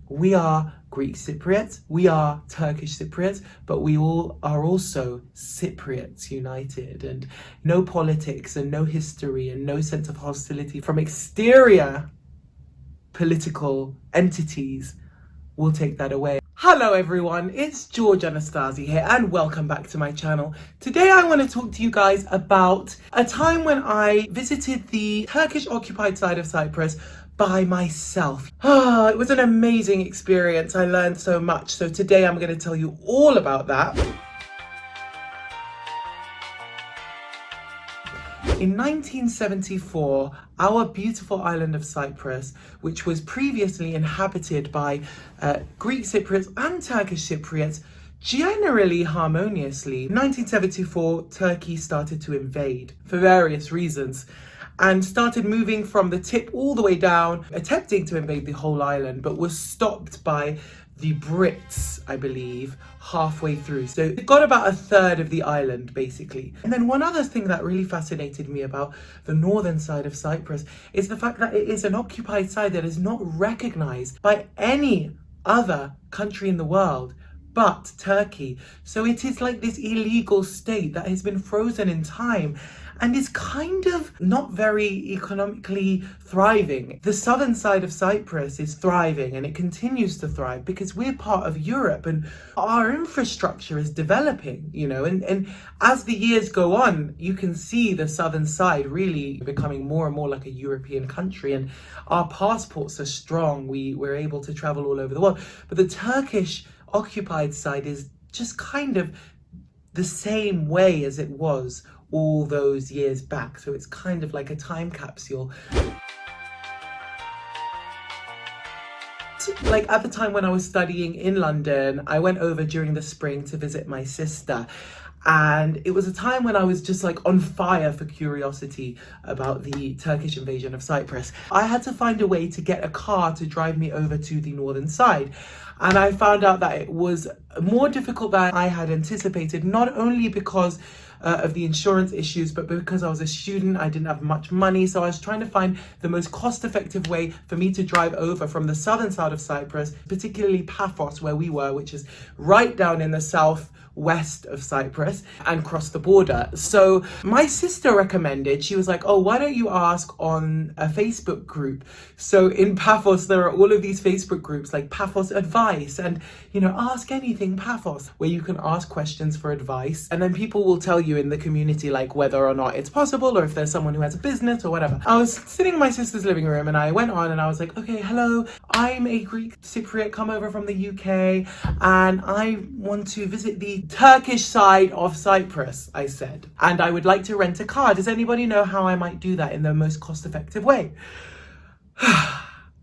We are Greek Cypriots, we are Turkish Cypriots, but we all are also Cypriots united, and no politics and no history and no sense of hostility from exterior political entities will take that away. Hello everyone, it's George Anastasi here and welcome back to my channel. Today I want to talk to you guys about a time when I visited the Turkish-occupied side of Cyprus by myself. It was an amazing experience. I learned so much. So today I'm going to tell you all about that. In 1974, our beautiful island of Cyprus, which was previously inhabited by Greek Cypriots and Turkish Cypriots, generally harmoniously. In 1974, Turkey started to invade for various reasons and started moving from the tip all the way down, attempting to invade the whole island, but was stopped by the Brits, I believe, halfway through. So it got about a third of the island, basically. And then one other thing that really fascinated me about the northern side of Cyprus is the fact that it is an occupied side that is not recognized by any other country in the world but Turkey. So it is like this illegal state that has been frozen in time and is kind of not very economically thriving. The southern side of Cyprus is thriving and it continues to thrive because we're part of Europe and our infrastructure is developing, you know, and as the years go on, you can see the southern side really becoming more and more like a European country, and our passports are strong. We're able to travel all over the world. But the Turkish occupied side is just kind of the same way as it was all those years back. So it's kind of like a time capsule. Like at the time when I was studying in London, I went over during the spring to visit my sister. And it was a time when I was just like on fire for curiosity about the Turkish invasion of Cyprus. I had to find a way to get a car to drive me over to the northern side. And I found out that it was more difficult than I had anticipated, not only because of the insurance issues, but because I was a student, I didn't have much money. So I was trying to find the most cost-effective way for me to drive over from the southern side of Cyprus, particularly Paphos, where we were, which is right down in the southwest of Cyprus, and cross the border. So my sister recommended, she was like, oh, why don't you ask on a Facebook group? So in Paphos, there are all of these Facebook groups like Paphos Advice and, you know, Ask Anything Paphos, where you can ask questions for advice. And then people will tell you in the community, like whether or not it's possible or if there's someone who has a business or whatever. I was sitting in my sister's living room and I went on and I was like, okay, hello, I'm a Greek Cypriot come over from the UK and I want to visit the Turkish side of Cyprus, I said, and I would like to rent a car. Does anybody know how I might do that in the most cost-effective way?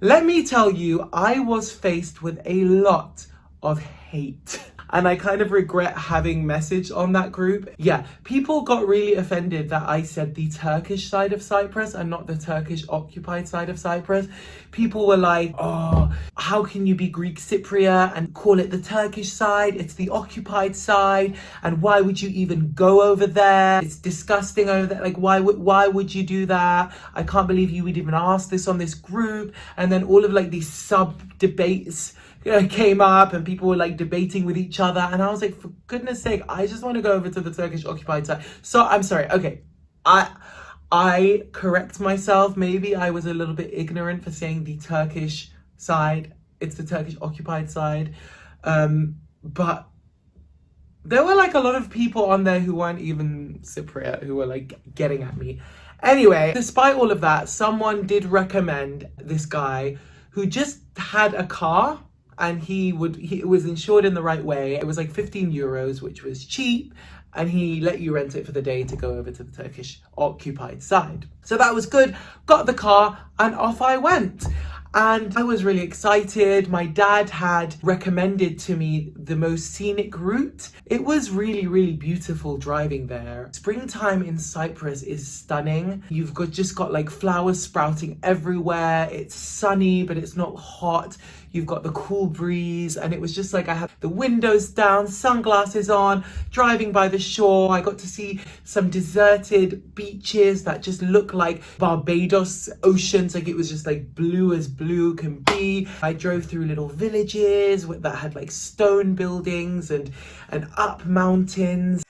Let me tell you, I was faced with a lot of hate. And I kind of regret having messaged on that group. Yeah, people got really offended that I said the Turkish side of Cyprus and not the Turkish occupied side of Cyprus. People were like, oh, how can you be Greek Cypriot and call it the Turkish side? It's the occupied side. And why would you even go over there? It's disgusting over there. Like, why would you do that? I can't believe you would even ask this on this group. And then all of like these sub debates came up and people were like debating with each other, and I was like, for goodness sake, I just want to go over to the Turkish occupied side. So I'm sorry, okay, I correct myself. Maybe I was a little bit ignorant for saying the Turkish side. It's the Turkish occupied side, but there were like a lot of people on there who weren't even Cypriot who were like getting at me. Anyway, despite all of that, someone did recommend this guy who just had a car and he was insured in the right way. It was like 15 euros, which was cheap. And he let you rent it for the day to go over to the Turkish occupied side. So that was good. Got the car and off I went. And I was really excited. My dad had recommended to me the most scenic route. It was really, really beautiful driving there. Springtime in Cyprus is stunning. You've just got like flowers sprouting everywhere. It's sunny, but it's not hot. you've got the cool breeze, and it was just like I had the windows down, sunglasses on, driving by the shore. I got to see some deserted beaches that just look like Barbados oceans, like it was just like blue as blue can be. I drove through little villages that had like stone buildings and up mountains.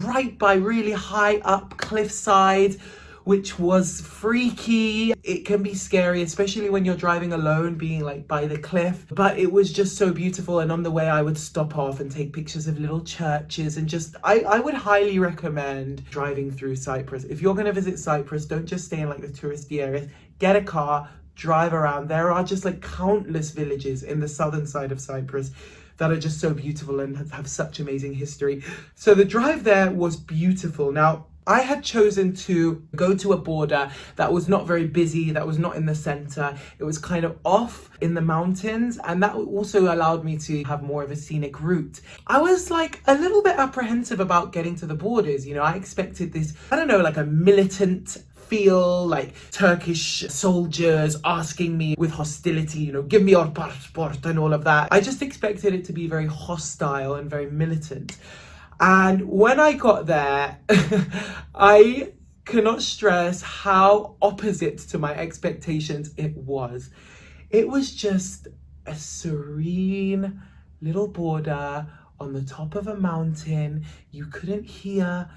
Right by really high up cliffside, which was freaky. It can be scary, especially when you're driving alone, being like by the cliff, but it was just so beautiful. And on the way I would stop off and take pictures of little churches, and just I would highly recommend driving through Cyprus. If you're going to visit Cyprus, don't just stay in like the touristy areas. Get a car, drive around. There are just like countless villages in the southern side of Cyprus that are just so beautiful and have such amazing history. So the drive there was beautiful. Now, I had chosen to go to a border that was not very busy, that was not in the center. It was kind of off in the mountains, and that also allowed me to have more of a scenic route. I was like a little bit apprehensive about getting to the borders. You know, I expected this, I don't know, like a militant feel, like Turkish soldiers asking me with hostility, you know, give me your passport and all of that. I just expected it to be very hostile and very militant. And when I got there, I cannot stress how opposite to my expectations it was. It was just a serene little border on the top of a mountain. You couldn't hear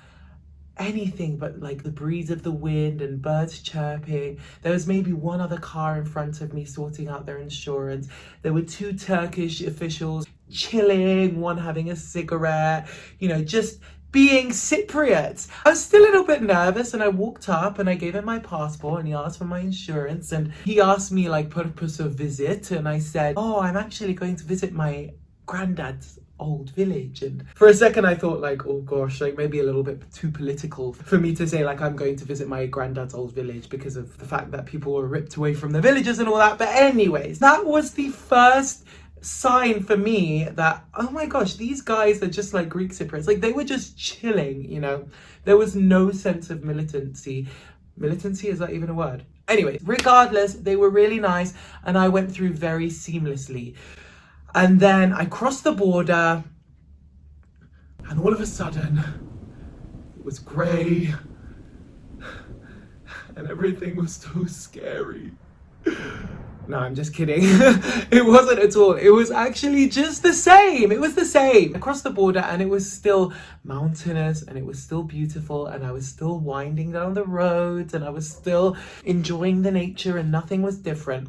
anything but like the breeze of the wind and birds chirping. There was maybe one other car in front of me sorting out their insurance. There were two Turkish officials chilling, one having a cigarette, you know, just being Cypriot. I was still a little bit nervous, and I walked up and I gave him my passport, and he asked for my insurance, and he asked me like purpose of visit, and I said, oh, I'm actually going to visit my granddad's old village. And for a second I thought like, oh gosh, like maybe a little bit too political for me to say like I'm going to visit my granddad's old village, because of the fact that people were ripped away from their villages and all that. But anyways, that was the first sign for me that, oh my gosh, these guys are just like Greek Cypriots. Like they were just chilling, you know. There was no sense of militancy. Militancy, is that even a word? Anyway, regardless, they were really nice, and I went through very seamlessly. And then I crossed the border, and all of a sudden, it was grey, and everything was so scary. No, I'm just kidding. It wasn't at all. It was actually just the same. It was the same. I crossed the border, and it was still mountainous, and it was still beautiful, and I was still winding down the roads, and I was still enjoying the nature, and nothing was different.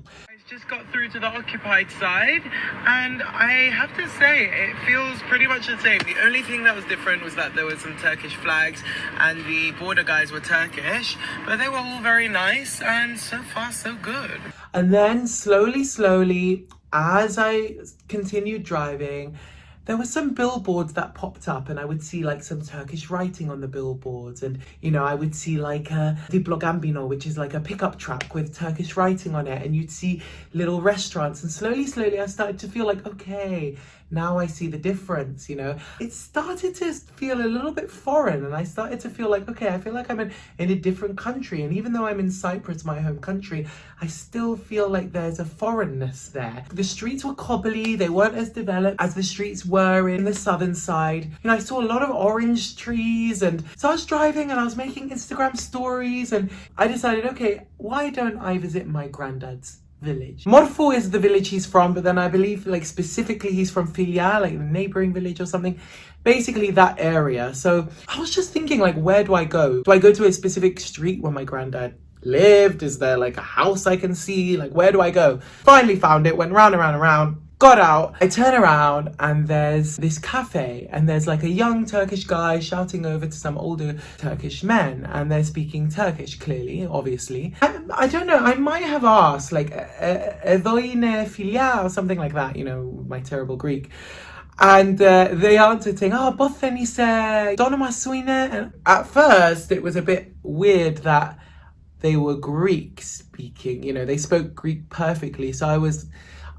Just got through to the occupied side, and I have to say it feels pretty much the same. The only thing that was different was that there were some Turkish flags and the border guys were Turkish, but they were all very nice, and so far so good. And then slowly, as I continued driving, there were some billboards that popped up, and I would see like some Turkish writing on the billboards, and you know, I would see like a diplogambino, which is like a pickup truck with Turkish writing on it, and you'd see little restaurants, and slowly I started to feel like, okay, now I see the difference, you know. It started to feel a little bit foreign, and I started to feel like, okay, I feel like I'm in a different country. And even though I'm in Cyprus, my home country, I still feel like there's a foreignness there. The streets were cobbly, they weren't as developed as the streets were in the southern side. You know, I saw a lot of orange trees, and so I was driving and I was making Instagram stories, and I decided, okay, why don't I visit my granddad's village? Morfu is the village he's from, but then I believe like specifically he's from Filia, like the neighboring village or something, basically that area. So I was just thinking like, where do I go? Do I go to a specific street where my granddad lived? Is there like a house I can see? Like, where do I go? Finally found it, went round and round and round, got out. I turn around and there's this cafe, and there's like a young Turkish guy shouting over to some older Turkish men, and they're speaking Turkish, clearly, obviously. I don't know, I might have asked like Edoine Filia or something like that, you know, my terrible Greek. And they answered saying, oh, Bothenise, Donomasuine. And at first it was a bit weird that they were Greek speaking, you know, they spoke Greek perfectly. So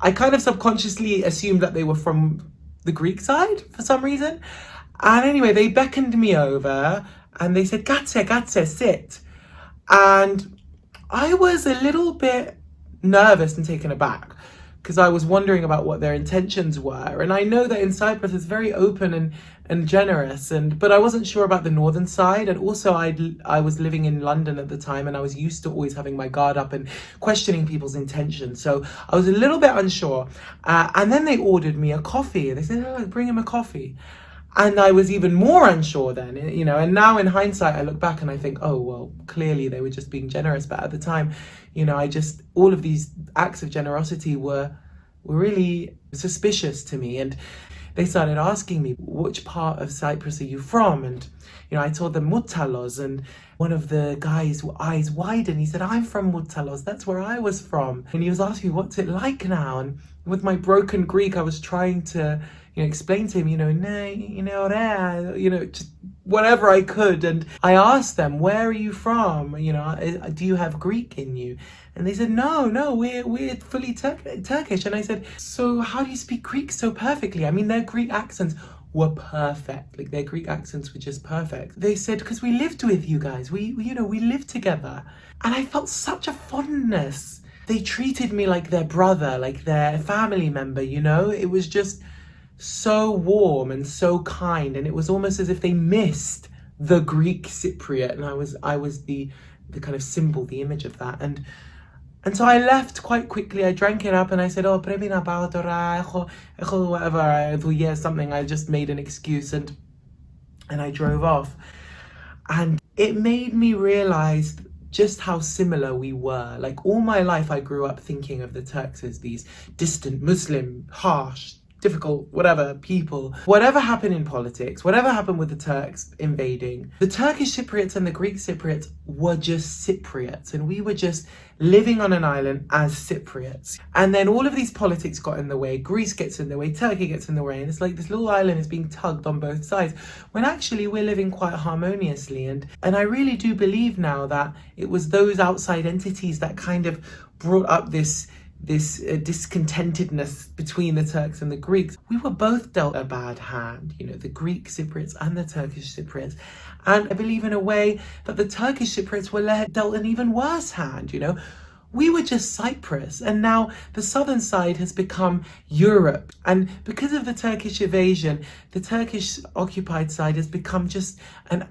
I kind of subconsciously assumed that they were from the Greek side for some reason. And anyway, they beckoned me over, And they said, grazie, sit. And I was a little bit nervous and taken aback because I was wondering about what their intentions were. And I know that in Cyprus it's very open and generous, but I wasn't sure about the northern side. And also I was living in London at the time, and I was used to always having my guard up and questioning people's intentions. So I was a little bit unsure. And then they ordered me a coffee. They said, oh, bring him a coffee. And I was even more unsure then, you know, and now in hindsight, I look back and I think, oh, well, clearly they were just being generous. But at the time, you know, all of these acts of generosity were really suspicious to me. And they started asking me, which part of Cyprus are you from? And, you know, I told them Moutalos, and one of the guys' eyes widened. He said, I'm from Moutalos. That's where I was from. And he was asking me, what's it like now? And with my broken Greek, I was trying to, you know, explain to him, just whatever I could. And I asked them, where are you from? You know, do you have Greek in you? And they said, no, we're fully Turkish. And I said, so how do you speak Greek so perfectly? I mean, their Greek accents were perfect. Like, their Greek accents were just perfect. They said, because we lived with you guys. We lived together. And I felt such a fondness. They treated me like their brother, like their family member, you know? It was just so warm and so kind, and it was almost as if they missed the Greek Cypriot, and I was the kind of symbol, the image of that. And so I left quite quickly. I drank it up and I said, oh, premina bautora, whatever. I thought, yeah, something. I just made an excuse and I drove off. And it made me realize just how similar we were. Like, all my life I grew up thinking of the Turks as these distant, Muslim, harsh, difficult, whatever, people. Whatever happened in politics, whatever happened with the Turks invading, the Turkish Cypriots and the Greek Cypriots were just Cypriots, and we were just living on an island as Cypriots. And then all of these politics got in the way. Greece gets in the way, Turkey gets in the way, and it's like this little island is being tugged on both sides, when actually we're living quite harmoniously. And I really do believe now that it was those outside entities that kind of brought up this discontentedness between the Turks and the Greeks. We were both dealt a bad hand, you know, the Greek Cypriots and the Turkish Cypriots. And I believe in a way that the Turkish Cypriots were dealt an even worse hand, you know. We were just Cyprus, and now the southern side has become Europe. And because of the Turkish invasion, the Turkish-occupied side has become just an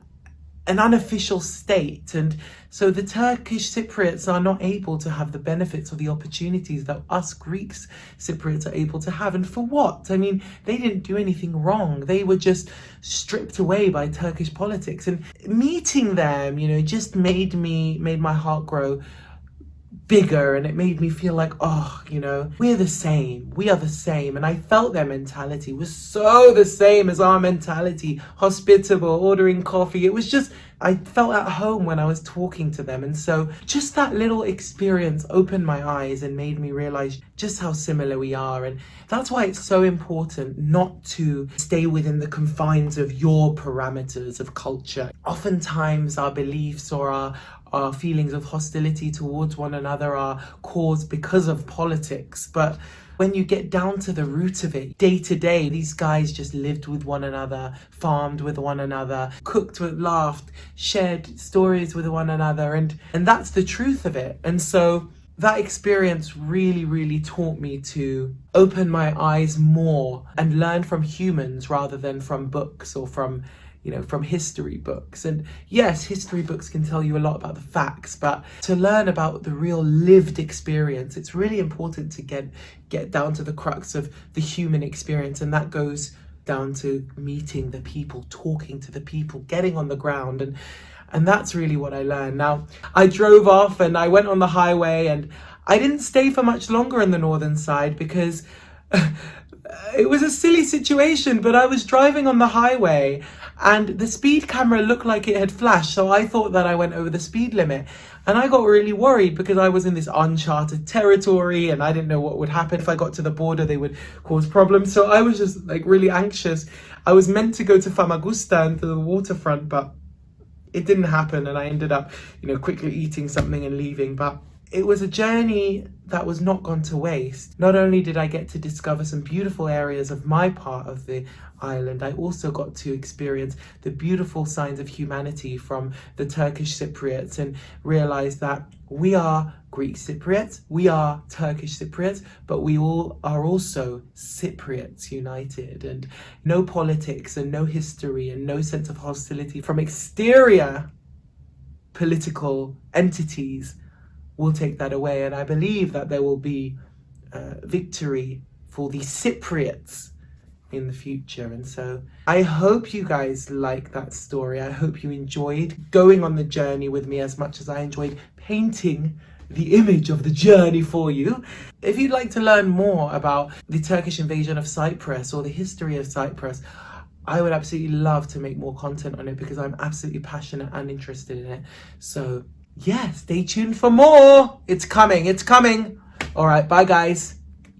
unofficial state, and so the Turkish Cypriots are not able to have the benefits or the opportunities that us Greeks Cypriots are able to have. And for what? I mean, they didn't do anything wrong. They were just stripped away by Turkish politics. And meeting them, you know, just made my heart grow bigger, and it made me feel like, oh, you know, we are the same. And I felt their mentality was so the same as our mentality, hospitable, ordering coffee. It was just, I felt at home when I was talking to them. And so just that little experience opened my eyes and made me realize just how similar we are. And that's why it's so important not to stay within the confines of your parameters of culture. Oftentimes our beliefs or our feelings of hostility towards one another are caused because of politics. But when you get down to the root of it, day to day, these guys just lived with one another, farmed with one another, cooked with, laughed, shared stories with one another. And that's the truth of it. And so that experience really, really taught me to open my eyes more and learn from humans rather than from books or from history books. And yes, history books can tell you a lot about the facts, but to learn about the real lived experience, it's really important to get down to the crux of the human experience. And that goes down to meeting the people, talking to the people, getting on the ground. And that's really what I learned. Now, I drove off and I went on the highway, and I didn't stay for much longer on the northern side because it was a silly situation, but I was driving on the highway and the speed camera looked like it had flashed, so I thought that I went over the speed limit. And I got really worried because I was in this uncharted territory and I didn't know what would happen. If I got to the border, they would cause problems. So I was just like really anxious. I was meant to go to Famagusta and to the waterfront, but it didn't happen. And I ended up, quickly eating something and leaving. But it was a journey that was not gone to waste. Not only did I get to discover some beautiful areas of my part of the island, I also got to experience the beautiful signs of humanity from the Turkish Cypriots and realize that we are Greek Cypriots, we are Turkish Cypriots, but we all are also Cypriots united, and no politics and no history and no sense of hostility from exterior political entities will take that away. And I believe that there will be victory for the Cypriots in the future. And so I hope you guys like that story. I hope you enjoyed going on the journey with me as much as I enjoyed painting the image of the journey for you. If you'd like to learn more about the Turkish invasion of Cyprus or the history of Cyprus, I would absolutely love to make more content on it because I'm absolutely passionate and interested in it. So yeah, stay tuned for more. It's coming. All right, bye guys.